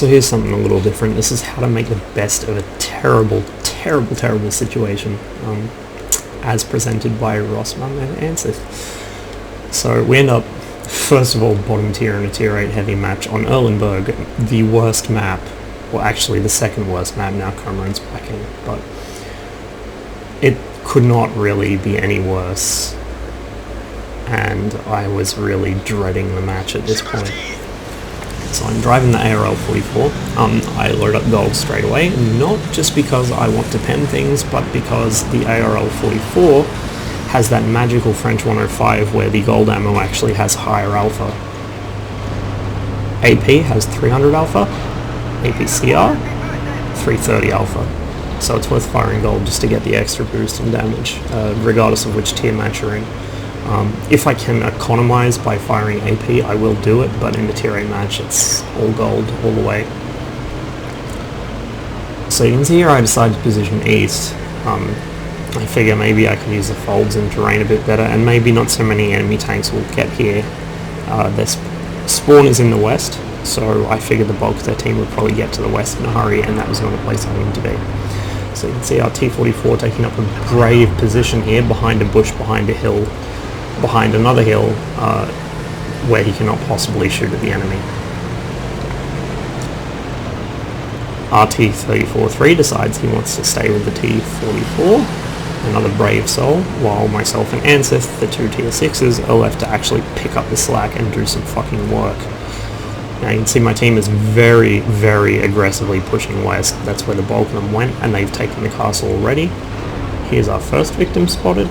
So here's something a little different. This is how to make the best of a terrible, terrible, terrible situation, as presented by Rossman and Ansith. So we end up, first of all, bottom tier in a tier 8 heavy match on Erlenberg, the worst map, well actually the second worst map now Cormoran's back in, but it could not really be any worse, and I was really dreading the match at this point. So I'm driving the ARL 44, I load up gold straight away, not just because I want to pen things, but because the ARL 44 has that magical French 105 where the gold ammo actually has higher alpha. AP has 300 alpha, APCR 330 alpha, so it's worth firing gold just to get the extra boost in damage, regardless of which tier match you're in. If I can economize by firing AP, I will do it, but in the tier 8 match it's all gold all the way. So you can see here I decided to position east. I figure maybe I can use the folds and terrain a bit better, and maybe not so many enemy tanks will get here. Their spawn is in the west, so I figured the bulk of their team would probably get to the west in a hurry, and that was not a place I wanted to be. So you can see our T-44 taking up a brave position here, behind a bush, behind a hill, behind another hill, where he cannot possibly shoot at the enemy. Our T-34-3 decides he wants to stay with the T-44, another brave soul, while myself and Ansith, the two tier 6s, are left to actually pick up the slack and do some fucking work. Now you can see my team is very, very aggressively pushing west. That's where the bulk of them went, and they've taken the castle already. Here's our first victim spotted.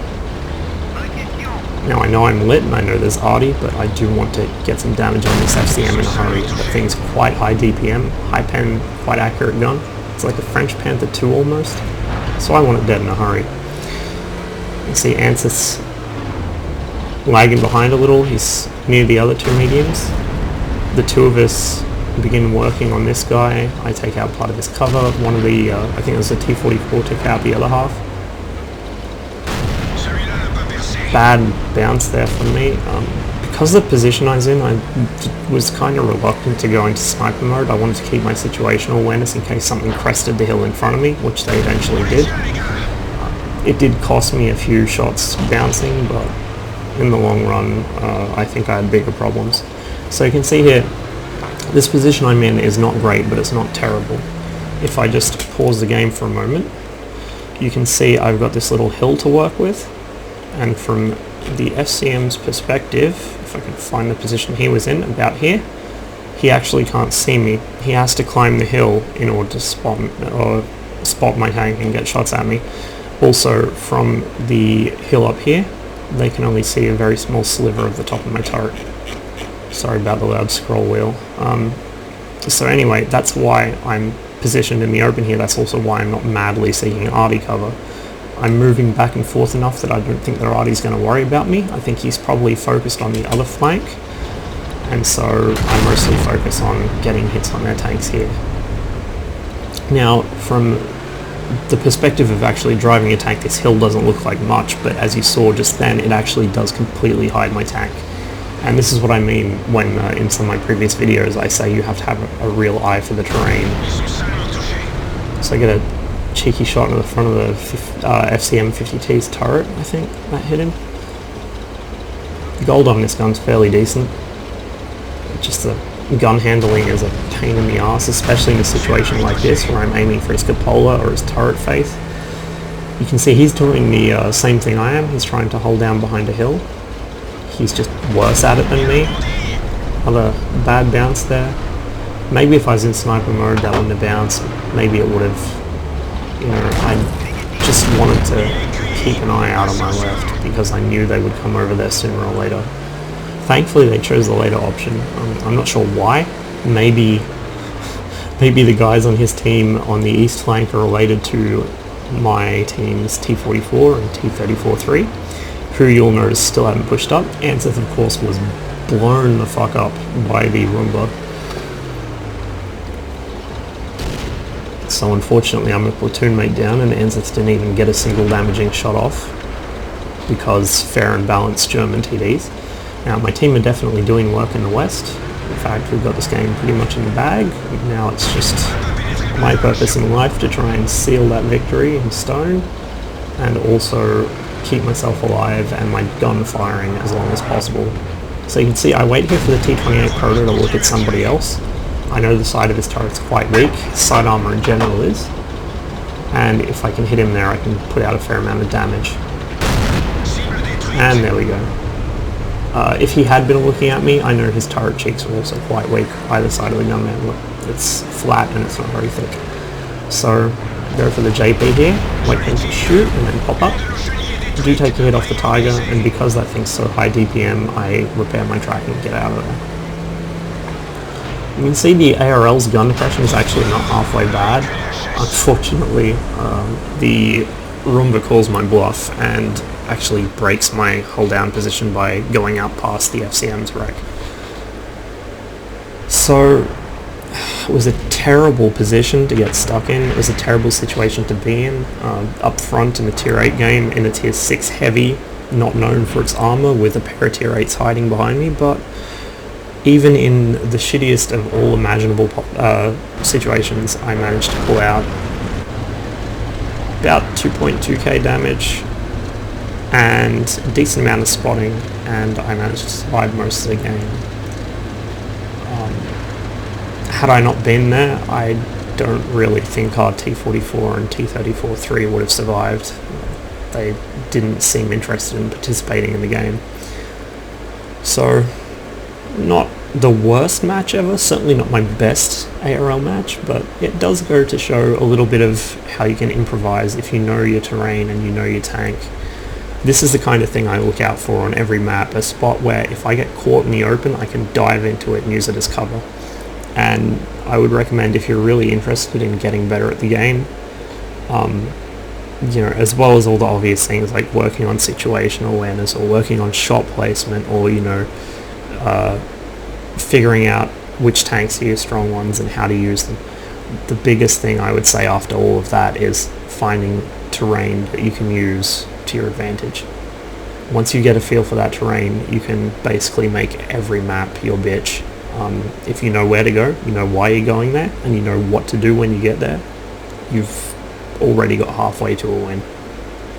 Now I know I'm lit and I know there's Artie, but I do want to get some damage on this FCM in a hurry. The thing's quite high DPM, high pen, quite accurate gun. It's like a French Panther 2 almost, so I want it dead in a hurry. You see Ansys lagging behind a little, he's near the other two mediums. The two of us begin working on this guy. I take out part of his cover. One of the, I think it was the T-44, took out the other half. Bad bounce there from me. Because of the position I was in, I was kind of reluctant to go into sniper mode. I wanted to keep my situational awareness in case something crested the hill in front of me, which they eventually did. It did cost me a few shots bouncing, but in the long run, I think I had bigger problems. So you can see here, this position I'm in is not great, but it's not terrible. If I just pause the game for a moment, you can see I've got this little hill to work with. And from the FCM's perspective, if I can find the position he was in, about here, he actually can't see me. He has to climb the hill in order to spot my tank and get shots at me. Also, from the hill up here, they can only see a very small sliver of the top of my turret. Sorry about the loud scroll wheel. So anyway, that's why I'm positioned in the open here. That's also why I'm not madly seeking Artie cover. I'm moving back and forth enough that I don't think that Artie's going to worry about me. I think he's probably focused on the other flank, and so I mostly focus on getting hits on their tanks here. Now, from the perspective of actually driving a tank, this hill doesn't look like much, but as you saw just then, it actually does completely hide my tank. And this is what I mean when in some of my previous videos I say you have to have a real eye for the terrain. So I get a cheeky shot in the front of the FCM 50T's turret, I think that hit him. The gold on this gun's fairly decent. Just the gun handling is a pain in the ass, especially in a situation like this where I'm aiming for his cupola or his turret face. You can see he's doing the same thing I am. He's trying to hold down behind a hill. He's just worse at it than me. Another bad bounce there. Maybe if I was in sniper mode that wouldn't have bounced. Maybe it would have. You know, I just wanted to keep an eye out on my left because I knew they would come over there sooner or later. Thankfully they chose the later option. I'm not sure why. Maybe the guys on his team on the east flank are related to my team's T-44 and T-34-3, who you'll notice still haven't pushed up. Anseth, of course, was blown the fuck up by the Roomba. So unfortunately I'm a platoon mate down, and Anseth didn't even get a single damaging shot off because fair and balanced German TDs. Now my team are definitely doing work in the west. In fact, we've got this game pretty much in the bag. Now it's just my purpose in life to try and seal that victory in stone, and also keep myself alive and my gun firing as long as possible. So you can see I wait here for the T28 Proto to look at somebody else. I know the side of his turret's quite weak, side armor in general is, and if I can hit him there I can put out a fair amount of damage. And there we go. If he had been looking at me, I know his turret cheeks are also quite weak, either side of the gun man. Look, it's flat and it's not very thick. So, go for the JP here, wait for him to shoot and then pop up. Do take a hit off the Tiger, and because that thing's so high DPM, I repair my tracking and get out of there. You can see the ARL's gun depression is actually not halfway bad. Unfortunately, the Roomba calls my bluff and actually breaks my hold down position by going out past the FCM's wreck. So it was a terrible position to get stuck in. It was a terrible situation to be in. Up front in a tier 8 game in a tier 6 heavy, not known for its armor, with a pair of tier 8s hiding behind me, but even in the shittiest of all imaginable situations, I managed to pull out about 2.2k damage and a decent amount of spotting, and I managed to survive most of the game. Had I not been there, I don't really think our T44 and T34-3 would have survived. They didn't seem interested in participating in the game. So, not the worst match ever, certainly not my best ARL match, but it does go to show a little bit of how you can improvise if you know your terrain and you know your tank. This is the kind of thing I look out for on every map, a spot where if I get caught in the open, I can dive into it and use it as cover. And I would recommend, if you're really interested in getting better at the game, you know, as well as all the obvious things like working on situational awareness or working on shot placement, or, you know, figuring out which tanks are your strong ones and how to use them. The biggest thing I would say after all of that is finding terrain that you can use to your advantage. Once you get a feel for that terrain, you can basically make every map your bitch. If you know where to go, you know why you're going there, and you know what to do when you get there, you've already got halfway to a win.